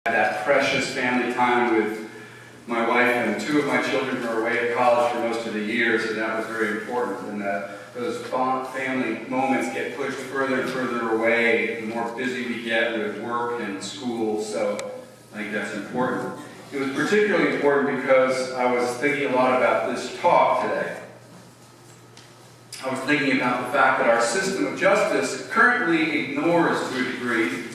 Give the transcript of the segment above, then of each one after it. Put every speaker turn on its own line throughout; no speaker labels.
That precious family time with my wife and two of my children who were away at college for most of the year, so that was very important. And those family moments get pushed further and further away the more busy we get with work and school, so I think that's important. It was particularly important because I was thinking a lot about this talk today. I was thinking about the fact that our system of justice currently ignores, to a degree,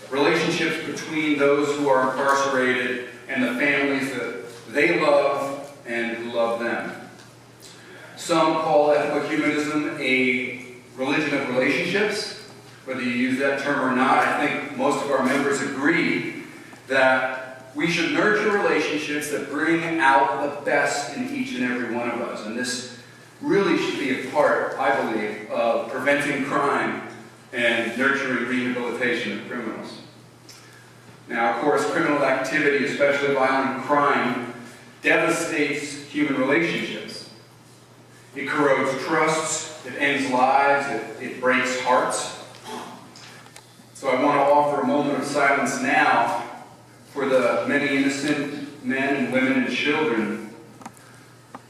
relationships between those who are incarcerated and the families that they love and who love them. Some call ethical humanism a religion of relationships. Whether you use that term or not, I think most of our members agree that we should nurture relationships that bring out the best in each and every one of us. And this really should be a part, I believe, of preventing crime and nurturing rehabilitation of criminals. Now, of course, criminal activity, especially violent crime, devastates human relationships. It corrodes trusts, it ends lives, it breaks hearts. So I want to offer a moment of silence now for the many innocent men and women and children,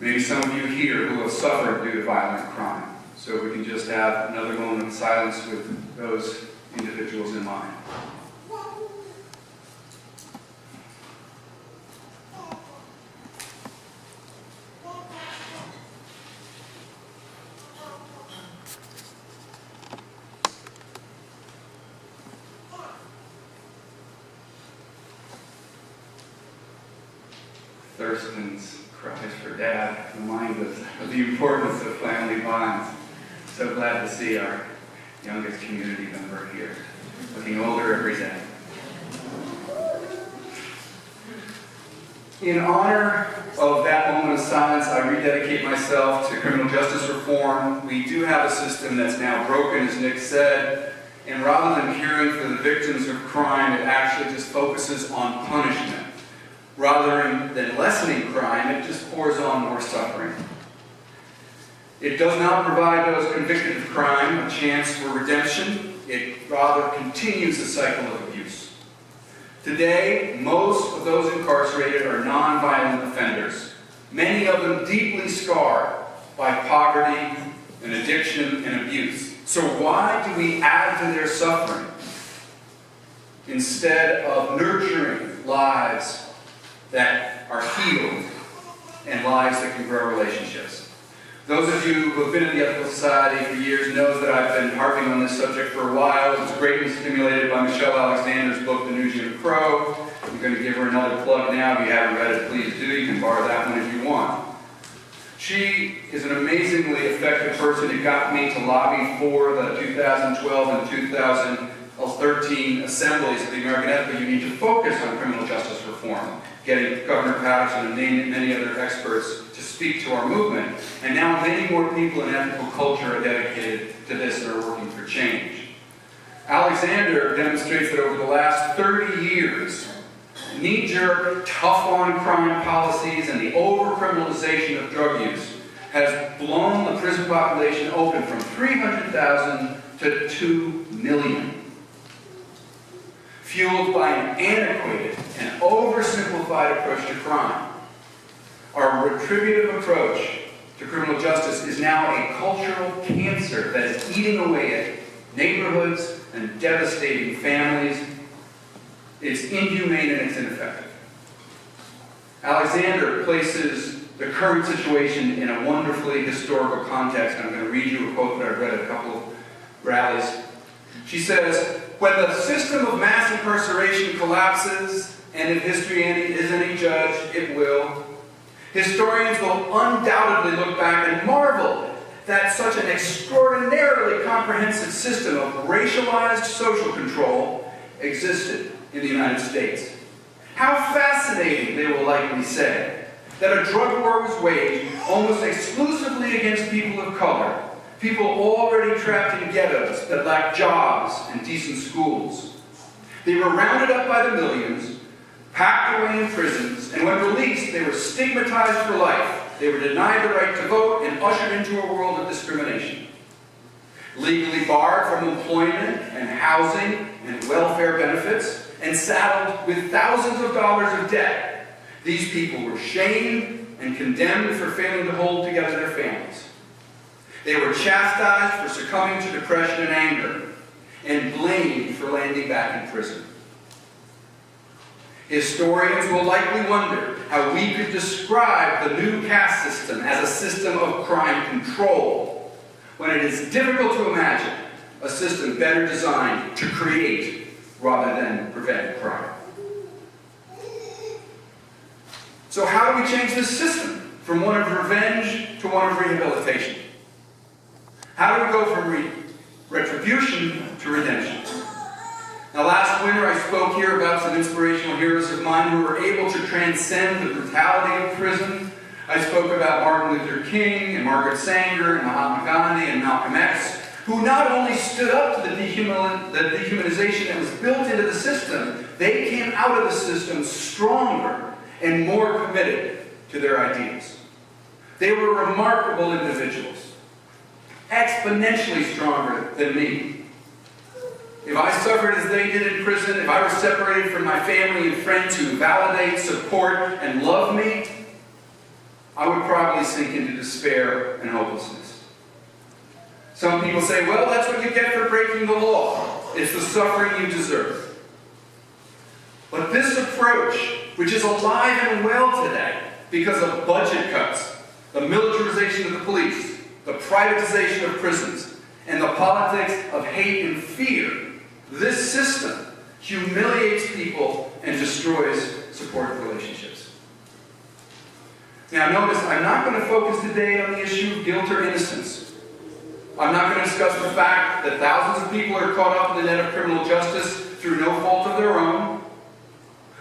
maybe some of you here, who have suffered due to violent crime. So we can just have another moment of silence with those individuals in mind. Thurston's cries for Dad remind us of the importance of family bonds. So glad to see our youngest community member here, looking older every day. In honor of that moment of silence, I rededicate myself to criminal justice reform. We do have a system that's now broken, as Nick said, and rather than caring for the victims of crime, it actually just focuses on punishment. Rather than lessening crime, it just pours on more suffering. It does not provide those convicted of crime a chance for redemption. It rather continues a cycle of abuse. Today, most of those incarcerated are nonviolent offenders, many of them deeply scarred by poverty and addiction and abuse. So why do we add to their suffering instead of nurturing lives that are healed and lives that can grow relationships? Those of you who have been in the Ethical Society for years know that I've been harping on this subject for a while. It was greatly stimulated by Michelle Alexander's book, The New Jim Crow. I'm going to give her another plug now. If you haven't read it, please do. You can borrow that one if you want. She is an amazingly effective person who got me to lobby for the 2012 and 2013 assemblies of the American Ethical Union to focus on criminal justice reform, getting Governor Patterson and many other experts to speak to our movement. And now many more people in ethical culture are dedicated to this and are working for change. Alexander demonstrates that over the last 30 years, knee-jerk, tough-on-crime policies and the over-criminalization of drug use has blown the prison population open from 300,000 to 2 million. Fueled by an antiquated and oversimplified approach to crime. Our retributive approach to criminal justice is now a cultural cancer that is eating away at neighborhoods and devastating families. It's inhumane and it's ineffective. Alexander places the current situation in a wonderfully historical context. I'm going to read you a quote that I've read at a couple of rallies. She says, "When the system of mass incarceration collapses, and if history is any judge, it will, historians will undoubtedly look back and marvel that such an extraordinarily comprehensive system of racialized social control existed in the United States. How fascinating," they will likely say, "that a drug war was waged almost exclusively against people of color, people already trapped in ghettos that lacked jobs and decent schools. They were rounded up by the millions, packed away in prisons, and when released, they were stigmatized for life. They were denied the right to vote and ushered into a world of discrimination. Legally barred from employment and housing and welfare benefits, and saddled with thousands of dollars of debt, these people were shamed and condemned for failing to hold together their families. They were chastised for succumbing to depression and anger, and blamed for landing back in prison. Historians will likely wonder how we could describe the new caste system as a system of crime control, when it is difficult to imagine a system better designed to create rather than prevent crime. So how do we change this system from one of revenge to one of rehabilitation? How do we go from retribution to redemption? Now, last winter I spoke here about some inspirational heroes of mine who were able to transcend the brutality of prison. I spoke about Martin Luther King and Margaret Sanger and Mahatma Gandhi and Malcolm X, who not only stood up to the dehumanization that was built into the system, they came out of the system stronger and more committed to their ideals. They were remarkable individuals, exponentially stronger than me. If I suffered as they did in prison, if I were separated from my family and friends who validate, support, and love me, I would probably sink into despair and hopelessness. Some people say, well, that's what you get for breaking the law. It's the suffering you deserve. But this approach, which is alive and well today because of budget cuts, the militarization of the police, the privatization of prisons, and the politics of hate and fear, this system humiliates people and destroys supportive relationships. Now notice, I'm not going to focus today on the issue of guilt or innocence. I'm not going to discuss the fact that thousands of people are caught up in the net of criminal justice through no fault of their own.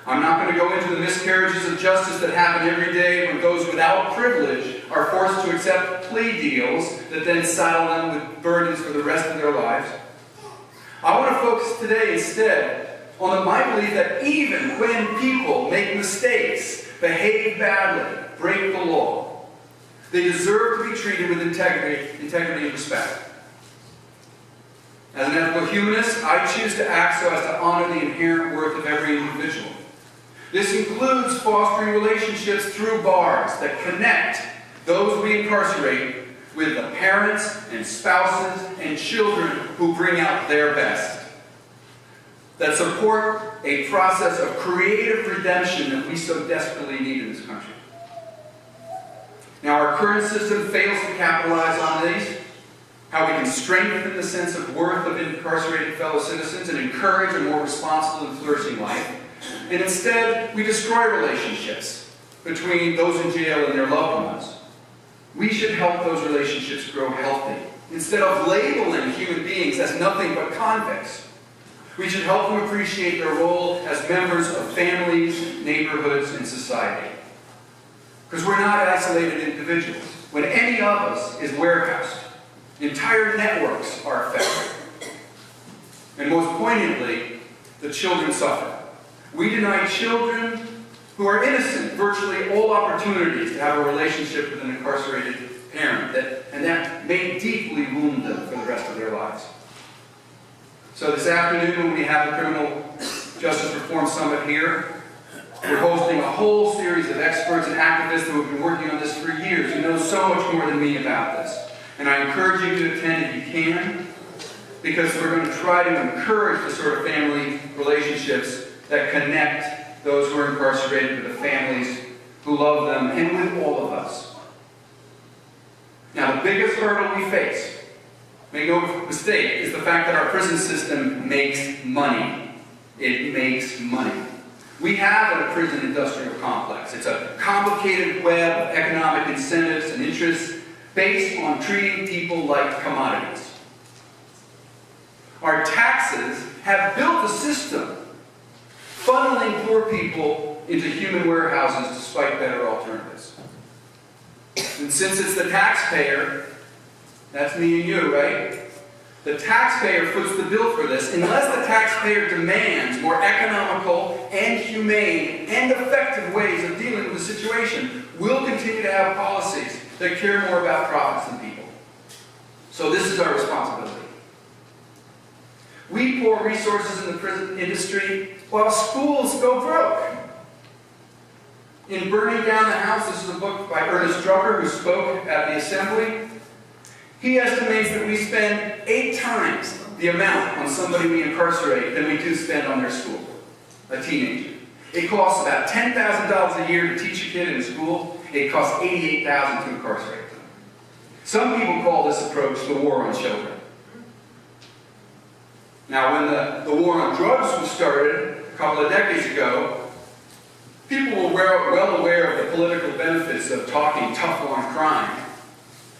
I'm not going to go into the miscarriages of justice that happen every day when those without privilege are forced to accept plea deals that then saddle them with burdens for the rest of their lives. I want to focus today instead on my belief that even when people make mistakes, behave badly, break the law, they deserve to be treated with integrity and respect. As an ethical humanist, I choose to act so as to honor the inherent worth of every individual. This includes fostering relationships through bars that connect those we incarcerate with the parents and spouses and children who bring out their best, that support a process of creative redemption that we so desperately need in this country. Now, our current system fails to capitalize on these, how we can strengthen the sense of worth of incarcerated fellow citizens and encourage a more responsible and flourishing life. And instead, we destroy relationships between those in jail and their loved ones. We should help those relationships grow healthy. Instead of labeling human beings as nothing but convicts, we should help them appreciate their role as members of families, neighborhoods, and society. Because we're not isolated individuals. When any of us is warehoused, entire networks are affected. And most poignantly, the children suffer. We deny children who are innocent virtually all opportunities to have a relationship with an incarcerated parent, and that may deeply wound them for the rest of their lives. So this afternoon, when we have the Criminal Justice Reform Summit here, we're hosting a whole series of experts and activists who have been working on this for years, who know so much more than me about this. And I encourage you to attend if you can, because we're going to try to encourage the sort of family relationships that connect those who are incarcerated with the families who love them and with all of us. Now, the biggest hurdle we face, make no mistake, is the fact that our prison system makes money. It makes money. We have a prison industrial complex. It's a complicated web of economic incentives and interests based on treating people like commodities. Our taxes have built a system funneling poor people into human warehouses despite better alternatives. And since it's the taxpayer, that's me and you, right? The taxpayer foots the bill for this unless the taxpayer demands more economical and humane and effective ways of dealing with the situation. We'll continue to have policies that care more about profits than people. So this is our responsibility. We pour resources in the prison industry while schools go broke. In Burning Down the House, this is a book by Ernest Drucker, who spoke at the assembly. He estimates that we spend 8 times the amount on somebody we incarcerate than we do spend on their school, a teenager. It costs about $10,000 a year to teach a kid in school. It costs $88,000 to incarcerate them. Some people call this approach the war on children. Now, when the war on drugs was started a couple of decades ago, people were well aware of the political benefits of talking tough on crime,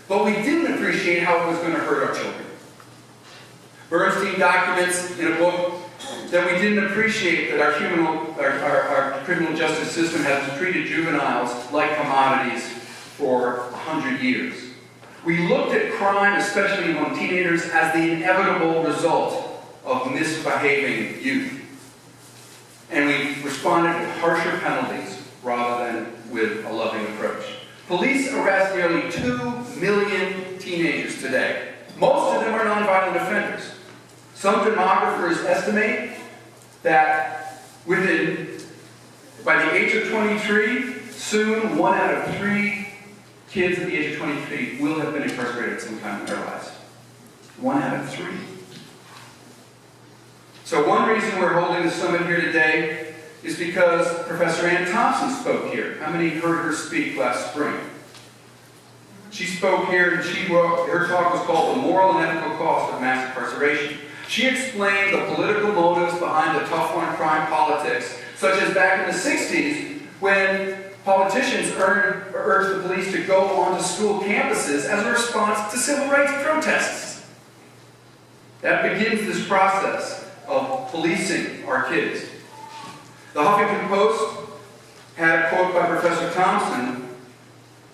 but we didn't appreciate how it was going to hurt our children. Bernstein documents in a book that we didn't appreciate that our criminal justice system has treated juveniles like commodities for 100 years. We looked at crime, especially among teenagers, as the inevitable result of misbehaving youth. And we responded with harsher penalties rather than with a loving approach. Police arrest nearly 2 million teenagers today. Most of them are nonviolent offenders. Some demographers estimate that by the age of 23, soon 1 out of 3 kids at the age of 23 will have been incarcerated sometime in their lives. 1 out of 3. So one reason we're holding the summit here today is because Professor Ann Thompson spoke here. How many heard her speak last spring? She spoke here and her talk was called The Moral and Ethical Cost of Mass Incarceration. She explained the political motives behind the tough on crime politics, such as back in the 60s when politicians urged the police to go onto school campuses as a response to civil rights protests. That begins this process of policing our kids. The Huffington Post had a quote by Professor Thompson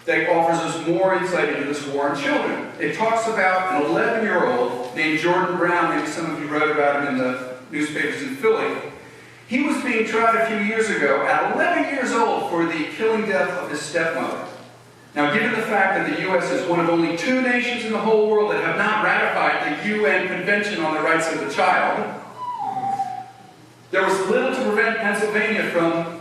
that offers us more insight into this war on children. It talks about an 11-year-old named Jordan Brown. Maybe some of you read about him in the newspapers in Philly. He was being tried a few years ago at 11 years old for the killing death of his stepmother. Now, given the fact that the U.S. is one of only 2 nations in the whole world that have not ratified the UN Convention on the Rights of the Child, there was little to prevent Pennsylvania from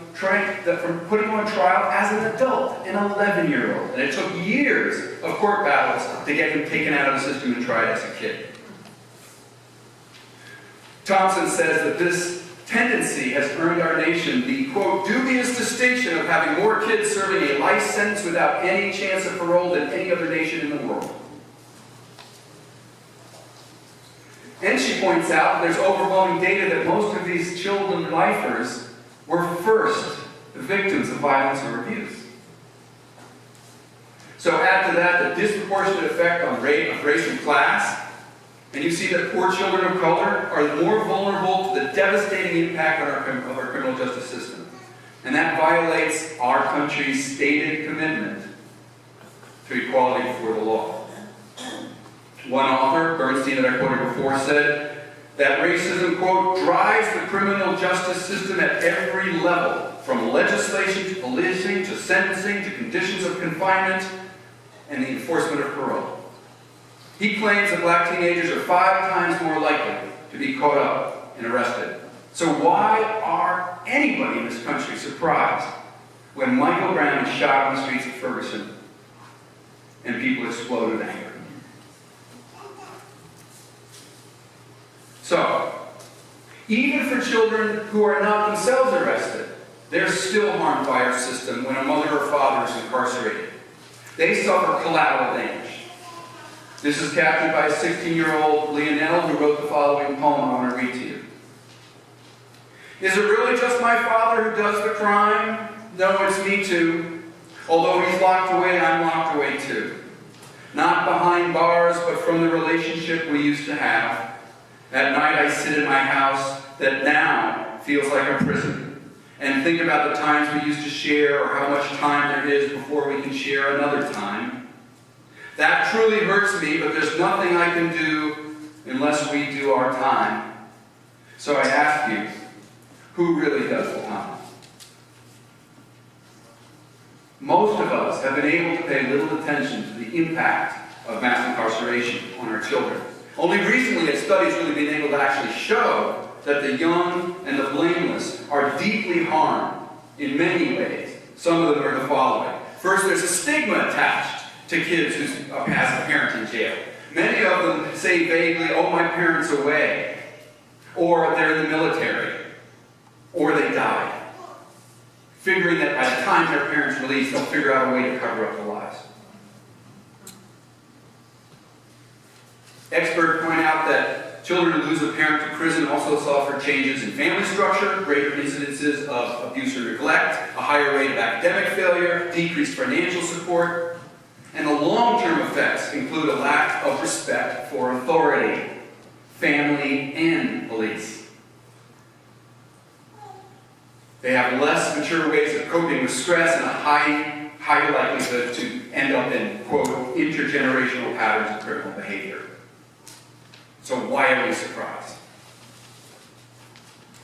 putting him on trial as an adult, an 11-year-old. And it took years of court battles to get him taken out of the system and tried as a kid. Thompson says that this tendency has earned our nation the, quote, dubious distinction of having more kids serving a life sentence without any chance of parole than any other nation in the world. And she points out there's overwhelming data that most of these children lifers were first victims of violence or abuse. So add to that the disproportionate effect on race and class, and you see that poor children of color are more vulnerable to the devastating impact of our criminal justice system. And that violates our country's stated commitment to equality before the law. One author, Bernstein, that I quoted before, said that racism, quote, drives the criminal justice system at every level, from legislation to policing to sentencing to conditions of confinement and the enforcement of parole. He claims that black teenagers are 5 times more likely to be caught up and arrested. So why are anybody in this country surprised when Michael Brown is shot on the streets of Ferguson and people explode in anger? So, even for children who are not themselves arrested, they're still harmed by our system when a mother or father is incarcerated. They suffer collateral damage. This is captured by a 16-year-old Leonel who wrote the following poem I want to read to you. Is it really just my father who does the crime? No, it's me too. Although he's locked away, I'm locked away too. Not behind bars, but from the relationship we used to have. At night I sit in my house that now feels like a prison and think about the times we used to share or how much time there is before we can share another time. That truly hurts me, but there's nothing I can do unless we do our time. So I ask you, who really does the time? Most of us have been able to pay little attention to the impact of mass incarceration on our children. Only recently have studies really been able to actually show that the young and the blameless are deeply harmed in many ways. Some of them are the following. First, there's a stigma attached to kids who has a parent in jail. Many of them say vaguely, oh, my parent's away, or they're in the military, or they died, figuring that by the time their parents release, they'll figure out a way to cover up the lies. Experts point out that children who lose a parent to prison also suffer changes in family structure, greater incidences of abuse or neglect, a higher rate of academic failure, decreased financial support, and the long-term effects include a lack of respect for authority, family, and police. They have less mature ways of coping with stress and a higher likelihood to end up in, quote, intergenerational patterns of criminal behavior. So why are we surprised?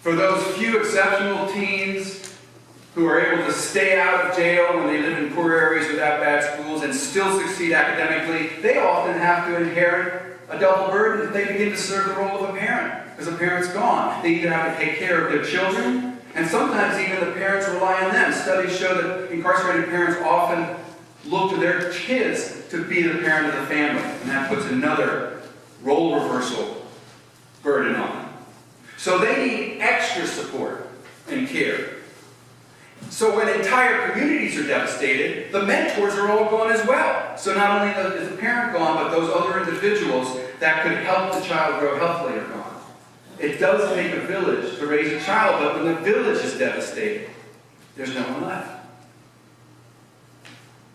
For those few exceptional teens who are able to stay out of jail when they live in poor areas without bad schools and still succeed academically, they often have to inherit a double burden if they begin to serve the role of a parent, because the parent's gone. They either have to take care of their children, and sometimes even the parents rely on them. Studies show that incarcerated parents often look to their kids to be the parent of the family, and that puts another role reversal burden on them. So they need extra support and care. So when entire communities are devastated, the mentors are all gone as well. So not only is the parent gone, but those other individuals that could help the child grow healthily are gone. It does take a village to raise a child, but when the village is devastated, there's no one left.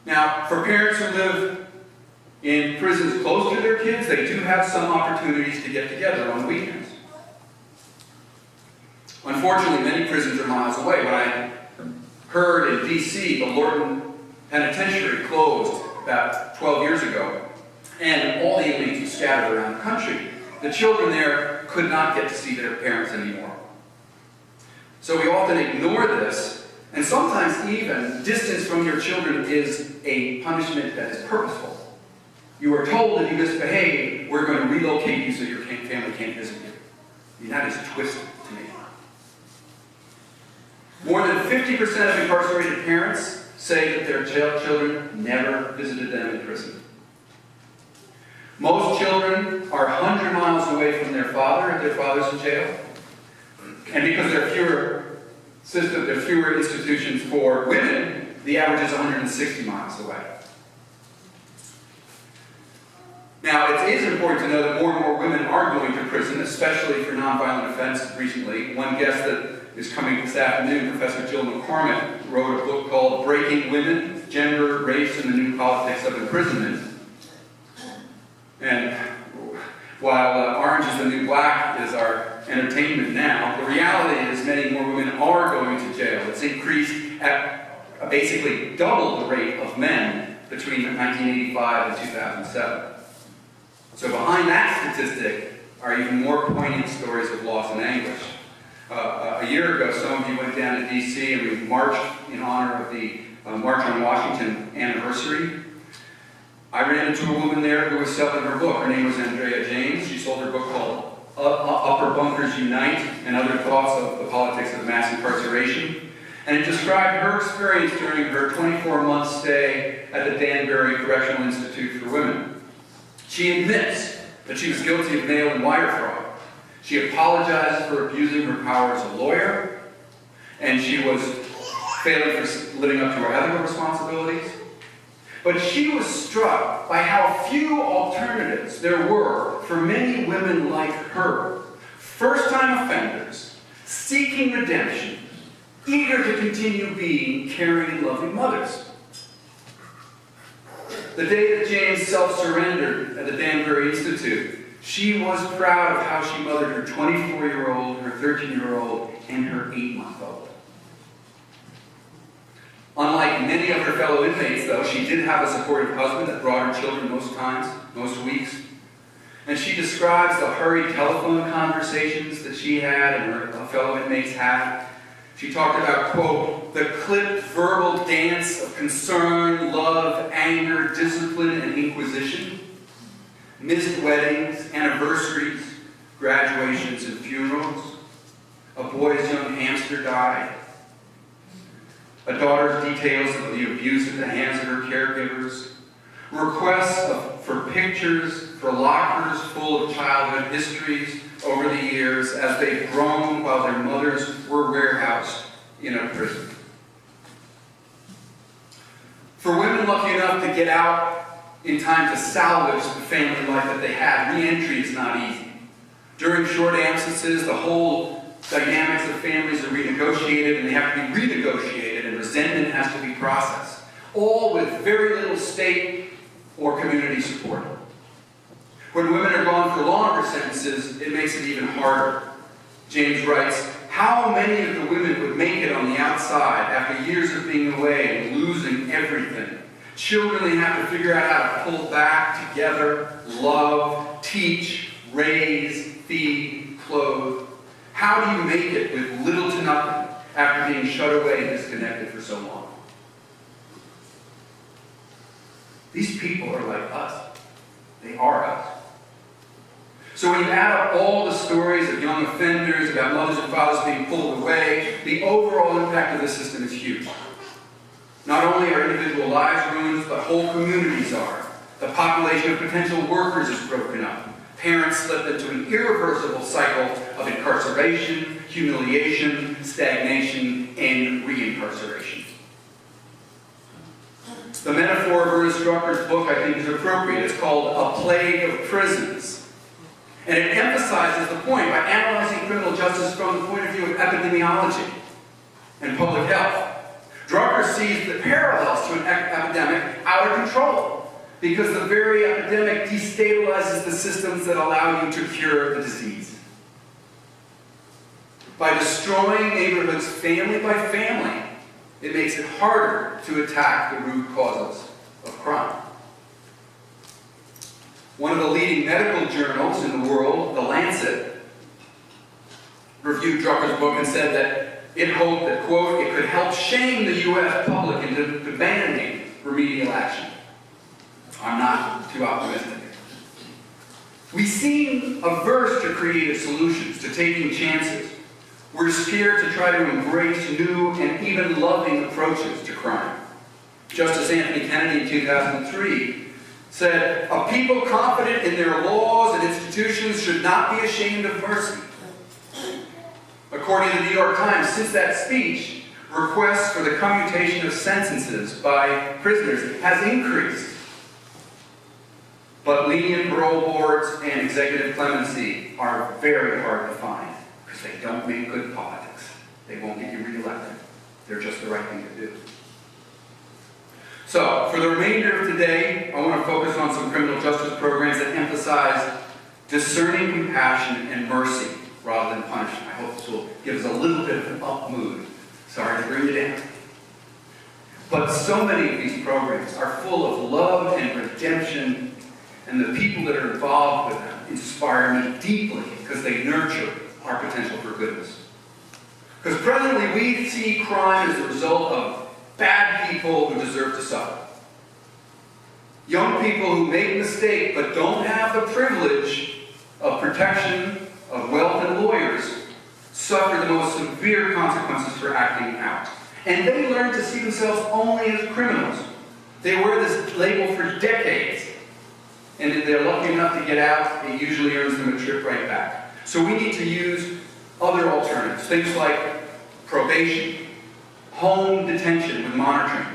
Now, for parents who live in prisons close to their kids, they do have some opportunities to get together on weekends. Unfortunately, many prisons are miles away. When I heard in D.C. the Lorton Penitentiary closed about 12 years ago, and all the inmates were scattered around the country, the children there could not get to see their parents anymore. So we often ignore this, and sometimes even distance from your children is a punishment that is purposeful. You are told if you misbehave, we're going to relocate you so your family can't visit you. I mean, that is twisted to me. More than 50% of incarcerated parents say that their children never visited them in prison. Most children are 100 miles away from their father if their father's in jail. And because there are fewer institutions for women, the average is 160 miles away. Now, it is important to know that more and more women are going to prison, especially for nonviolent offenses recently. One guest that is coming this afternoon, Professor Jill McCormick, wrote a book called Breaking Women, Gender, Race, and the New Politics of Imprisonment. And while Orange is the New Black is our entertainment now, the reality is many more women are going to jail. It's increased at basically double the rate of men between 1985 and 2007. So behind that statistic are even more poignant stories of loss and anguish. A year ago, some of you went down to D.C. and we marched in honor of the March on Washington anniversary. I ran into a woman there who was selling her book. Her name was Andrea James. She sold her book called Upper Bunkers Unite and Other Thoughts of the Politics of Mass Incarceration. And it described her experience during her 24-month stay at the Danbury Correctional Institute for Women. She admits that she was guilty of mail and wire fraud. She apologized for abusing her power as a lawyer, and she was failing for living up to her ethical responsibilities. But she was struck by how few alternatives there were for many women like her, first-time offenders, seeking redemption, eager to continue being caring and loving mothers. The day that James self-surrendered at the Danbury Institute, she was proud of how she mothered her 24-year-old, her 13-year-old, and her 8-month-old. Unlike many of her fellow inmates, though, she did have a supportive husband that brought her children most times, most weeks. And she describes the hurried telephone conversations that she had and her fellow inmates had. She talked about, quote, the clipped verbal dance of concern, love, anger, discipline, and inquisition, missed weddings, anniversaries, graduations, and funerals, A boy's young hamster died. A daughter's details of the abuse at the hands of her caregivers. Requests for pictures, for lockers full of childhood histories over the years as they've grown while their mothers were warehoused in a prison. For women lucky enough to get out in time to salvage the family life that they had, re-entry is not easy. During short absences, the whole dynamics of families are renegotiated, and they have to be renegotiated, and resentment has to be processed, all with very little state or community support. When women are gone for longer sentences, it makes it even harder. James writes, how many of the women would make it on the outside after years of being away and losing everything? Children they have to figure out how to pull back together, love, teach, raise, feed, clothe. How do you make it with little to nothing after being shut away and disconnected for so long? These people are like us. They are us. So when you add up all the stories of young offenders, about mothers and fathers being pulled away, the overall impact of the system is huge. Not only are individual lives ruined, but whole communities are. The population of potential workers is broken up. Parents slip into an irreversible cycle of incarceration, humiliation, stagnation, and reincarceration. The metaphor of Ernest Drucker's book, I think, is appropriate. It's called A Plague of Prisons. And it emphasizes the point by analyzing criminal justice from the point of view of epidemiology and public health. Drucker sees the parallels to an epidemic out of control because the very epidemic destabilizes the systems that allow you to cure the disease. By destroying neighborhoods family by family, it makes it harder to attack the root causes of crime. One of the leading medical journals in the world, The Lancet, reviewed Drucker's book and said that it hoped that, quote, it could help shame the U.S. public into demanding remedial action. I'm not too optimistic. We seem averse to creative solutions, to taking chances. We're scared to try to embrace new and even loving approaches to crime. Justice Anthony Kennedy in 2003 said, a people confident in their laws and institutions should not be ashamed of mercy. According to the New York Times, since that speech, requests for the commutation of sentences by prisoners has increased. But lenient parole boards and executive clemency are very hard to find because they don't make good politics. They won't get you reelected. They're just the right thing to do. So, for the remainder of today, I want to focus on some criminal justice programs that emphasize discerning compassion and mercy rather than punishment. I hope this will give us a little bit of an up mood. Sorry to bring it down. But so many of these programs are full of love and redemption, and the people that are involved with them inspire me deeply because they nurture our potential for goodness. Because presently we see crime as the result of bad people who deserve to suffer. Young people who make mistakes but don't have the privilege of protection, of wealth and lawyers, suffer the most severe consequences for acting out. And they learn to see themselves only as criminals. They wear this label for decades. And if they're lucky enough to get out, it usually earns them a trip right back. So we need to use other alternatives, things like probation, home detention with monitoring,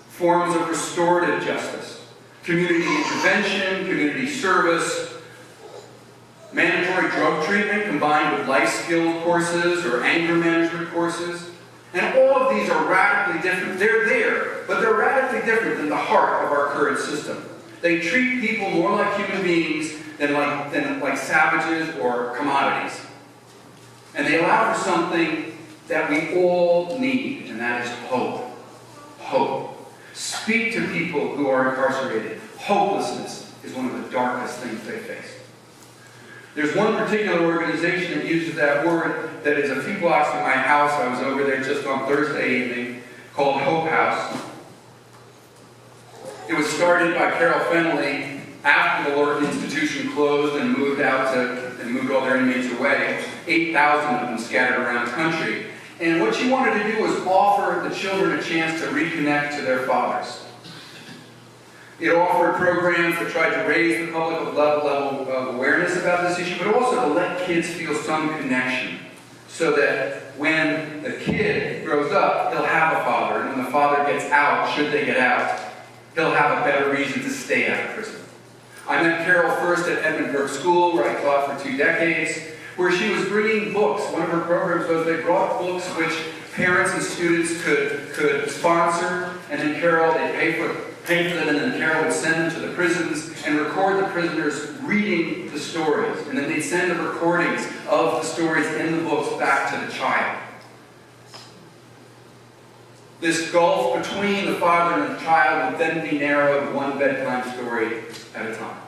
forms of restorative justice, community intervention, community service, mandatory drug treatment combined with life skill courses or anger management courses. And all of these are radically different. They're there, but they're radically different than the heart of our current system. They treat people more like human beings than like savages or commodities. And they allow for something that we all need, and that is hope. Hope. Speak to people who are incarcerated. Hopelessness is one of the darkest things they face. There's one particular organization that uses that word that is a few blocks from my house. I was over there just on Thursday evening, called Hope House. It was started by Carol Fennelly after the Lorton Institution closed and moved moved all their inmates away, 8,000 of them scattered around the country. And what she wanted to do was offer the children a chance to reconnect to their fathers. It offered programs that tried to raise the public level of awareness about this issue, but also to let kids feel some connection, so that when the kid grows up, he'll have a father, and when the father gets out, should they get out, he'll have a better reason to stay out of prison. I met Carol first at Edinburgh School, where I taught for 2 decades, where she was bringing books. One of her programs was they brought books which parents and students could sponsor, and then Carol, they'd pay for them, and then Carol would send them to the prisons and record the prisoners reading the stories. And then they'd send the recordings of the stories in the books back to the child. This gulf between the father and the child would then be narrowed one bedtime story at a time.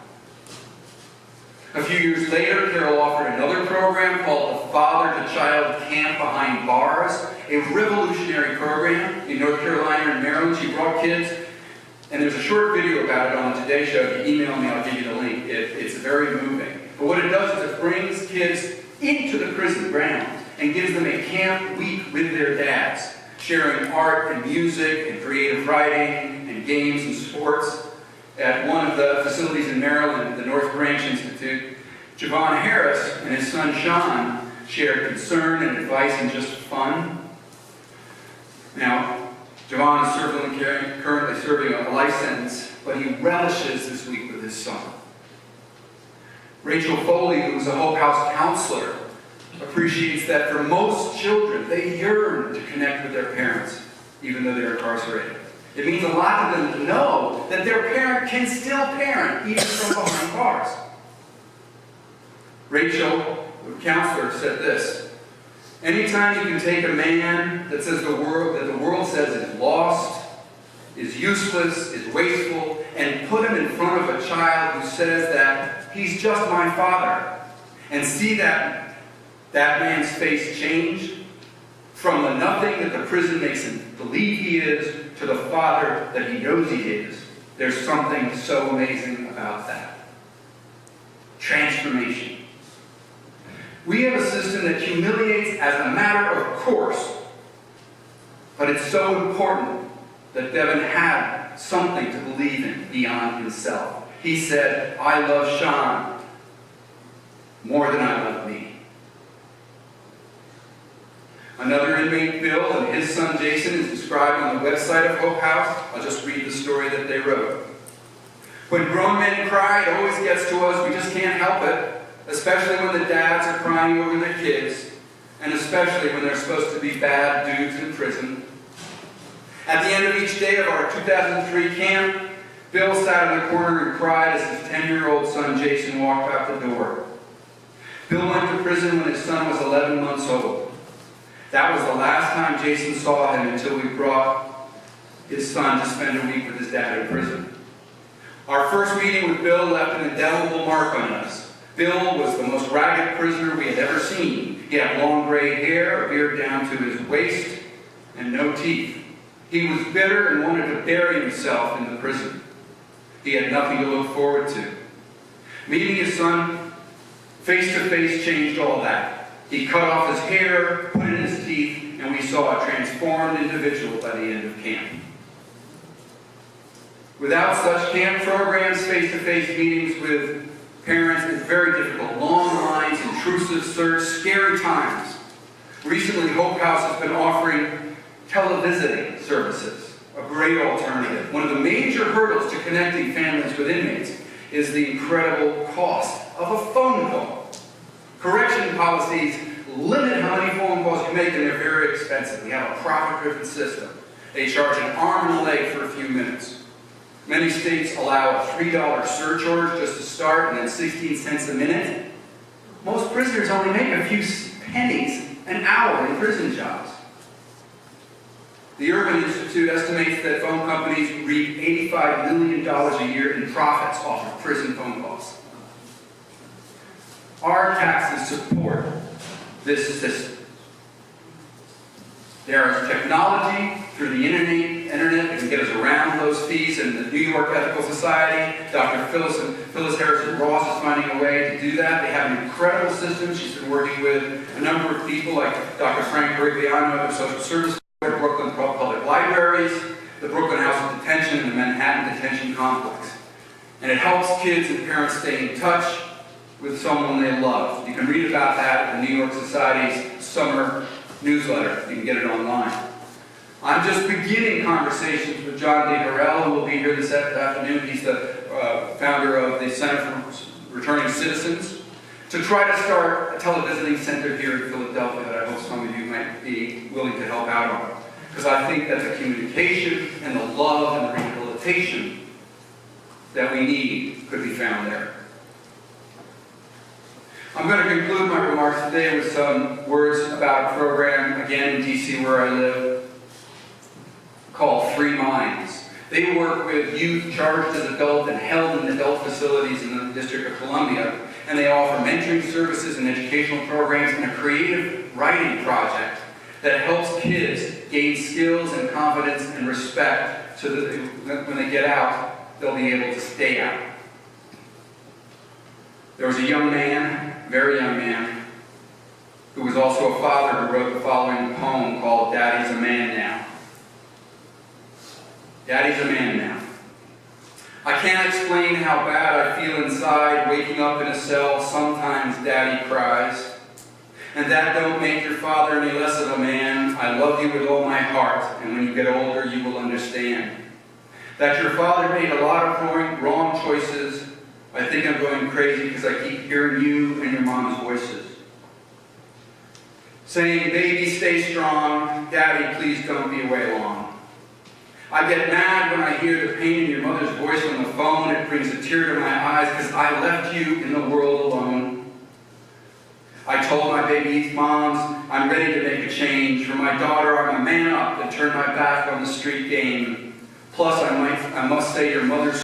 A few years later, Carol offered another program called the Father-to-Child Camp Behind Bars, a revolutionary program in North Carolina and Maryland. She brought kids, and there's a short video about it on the Today Show. If you email me, I'll give you the link. It's very moving. But what it does is it brings kids into the prison grounds and gives them a camp week with their dads, sharing art and music and creative writing and games and sports. At one of the facilities in Maryland, the North Branch Institute, Javon Harris and his son Sean shared concern and advice and just fun. Now, Javon is currently serving a life sentence, but he relishes this week with his son. Rachel Foley, who was a Hope House counselor, appreciates that for most children, they yearn to connect with their parents, even though they're incarcerated. It means a lot to them to know that their parent can still parent, even from behind bars. Rachel, the counselor, said this: anytime you can take a man that says the world says is lost, is useless, is wasteful, and put him in front of a child who says that he's just my father, and see that man's face change from the nothing that the prison makes him believe he is to the father that he knows he is, there's something so amazing about that. Transformation. We have a system that humiliates as a matter of course, but it's so important that Devin had something to believe in beyond himself. He said, I love Sean more than I love me. Another inmate, Bill, and his son Jason is described on the website of Hope House. I'll just read the story that they wrote. When grown men cry, it always gets to us. We just can't help it, especially when the dads are crying over their kids, and especially when they're supposed to be bad dudes in prison. At the end of each day of our 2003 camp, Bill sat in the corner and cried as his 10-year-old son Jason walked out the door. Bill went to prison when his son was 11 months old. That was the last time Jason saw him until we brought his son to spend a week with his dad in prison. Our first meeting with Bill left an indelible mark on us. Bill was the most ragged prisoner we had ever seen. He had long gray hair, a beard down to his waist, and no teeth. He was bitter and wanted to bury himself in the prison. He had nothing to look forward to. Meeting his son face to face changed all that. He cut off his hair, put in his teeth, and we saw a transformed individual by the end of camp. Without such camp programs, face-to-face meetings with parents is very difficult. Long lines, intrusive search, scary times. Recently, Hope House has been offering televisiting services, a great alternative. One of the major hurdles to connecting families with inmates is the incredible cost of a phone call. Correction policies limit how many phone calls you make, and they're very expensive. We have a profit-driven system. They charge an arm and a leg for a few minutes. Many states allow a $3 surcharge just to start, and then 16 cents a minute. Most prisoners only make a few pennies an hour in prison jobs. The Urban Institute estimates that phone companies reap $85 million a year in profits off of prison phone calls. Our taxes support this system. There is technology through the internet and get us around those fees, and the New York Ethical Society, Dr. Phyllis Harrison Ross is finding a way to do that. They have an incredible system. She's been working with a number of people like Dr. Frank Brigliano of the Social Service Board, Brooklyn Public Libraries, the Brooklyn House of Detention, and the Manhattan Detention Complex. And it helps kids and parents stay in touch with someone they love. You can read about that in the New York Society's summer newsletter. You can get it online. I'm just beginning conversations with John D. Harrell, who will be here this afternoon. He's the founder of the Center for Returning Citizens, to try to start a televisiting center here in Philadelphia that I hope some of you might be willing to help out on. Because I think that the communication and the love and the rehabilitation that we need could be found there. I'm going to conclude my remarks today with some words about a program, again in D.C. where I live, called Free Minds. They work with youth charged as adults and held in adult facilities in the District of Columbia, and they offer mentoring services and educational programs and a creative writing project that helps kids gain skills and confidence and respect so that when they get out, they'll be able to stay out. There was a young man, very young man, who was also a father, who wrote the following poem called Daddy's a Man Now. Daddy's a man now. I can't explain how bad I feel inside, waking up in a cell, sometimes Daddy cries. And that don't make your father any less of a man. I love you with all my heart, and when you get older, you will understand. That your father made a lot of wrong choices. I think I'm going crazy because I keep hearing you and your mom's voices. Saying, baby, stay strong. Daddy, please don't be away long. I get mad when I hear the pain in your mother's voice on the phone. It brings a tear to my eyes because I left you in the world alone. I told my baby's moms I'm ready to make a change. For my daughter, I'm a man up and turn my back on the street game. Plus, I must say your mother's